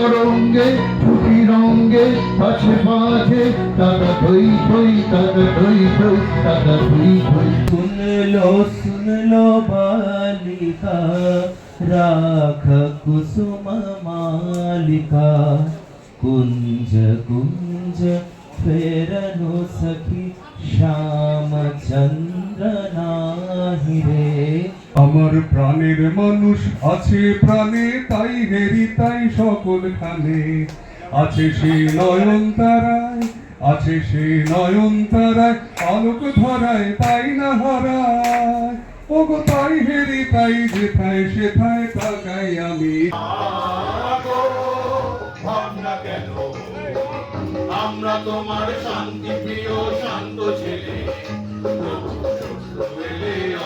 তরঙ্গে ছুটি রঙ্গে পাশে পাশে তারা ধই ধই তারা ধই ধই তারা ধই ধই। सुन लो बालिका राख कुसुम मालिका कुंज कुंज फेरनु सखी श्याम चंद्र नाहि रे। আমার প্রাণের মানুষ আছে প্রাণে তাই হেরি তাই সকল খানে আছে সে নয়ন তারায় আছে সে নয়ন তারায় আলোক ধরায় তাই না হারায় ওগো তাই হেরি তাই যেথায় সেথায় তাকাই আমি। ভাবনা কেন আমরা তোমার শান্তি প্রিয় শান্ত ছেলে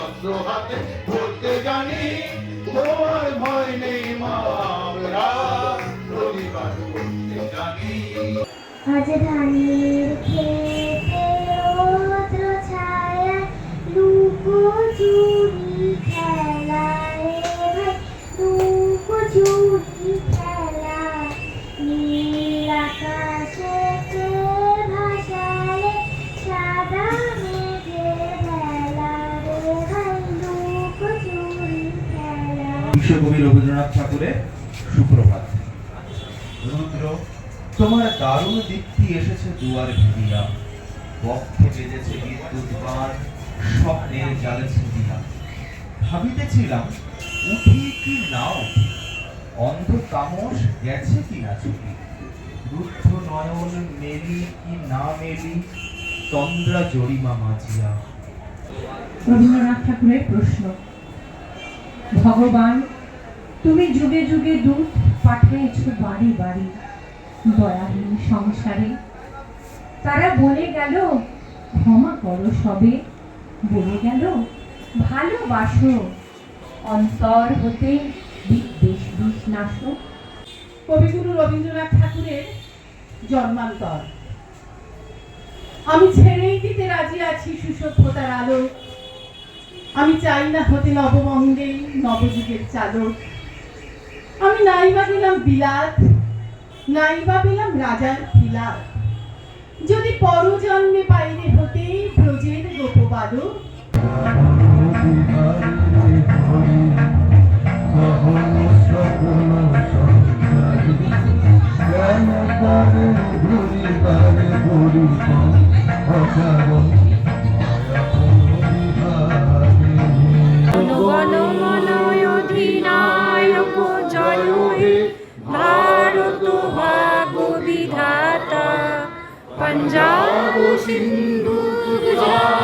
অস্ত্র হাতে ধরতে জানি তোমার ভয় নেই মা আমরা প্রতিবাদ করতে জানি। আজ ধানের খেতে রৌদ্র ছায়া লুকোচুরি খেলা রে ভাই লুকোচুরি খেলা নীল আকাশেতে ভাসালে সাদা মেঘের ভেলা রে ভাই লুকোচুরি খেলা। বিশ্বকবি রবীন্দ্রনাথ ঠাকুরের সুপ্রভাত। রুদ্র তোমার দারুণ দীপ্তি এসেছে দুয়ার ভিড়িয়া, বক্ষে বেজেছে বিদ্যুৎ বাণ, স্বপ্নের জালে ছিটিয়া। ভাবিতেছিলাম উঠি কি না উঠি, অন্ধ তামস গেছে কি না চুকি, রুদ্ধ নয়ন মেলি কি না মেলি, তন্দ্রা জরিমা মাঝিয়া। রবীন্দ্রনাথ ঠাকুরের প্রশ্ন। ভগবান তুমি যুগে যুগে দূত পাঠিয়েছ বাড়ি বাড়ি দয়াহীন সংসারে, তারা বলে গেল ক্ষমা করো সবে, বলে গেল ভালোবাসো, অন্তর হতে বিদ্বেষ বিষ নাশো। কবিগুরু রবীন্দ্রনাথ ঠাকুরের জন্মান্তর। আমি ছেড়েই দিতে রাজি আছি সুসভ্যতার আলো, আমি চাই না হতে নবমঙ্গেই নবযুগের চালক। আমি নাইবা গেলাম বিলাত, নাইবা পেলাম রাজার খিলাফ, যদি পরজন্মে পাইরে হতে ব্রজের গোপবালক। पंजाब सिंधु गुजरात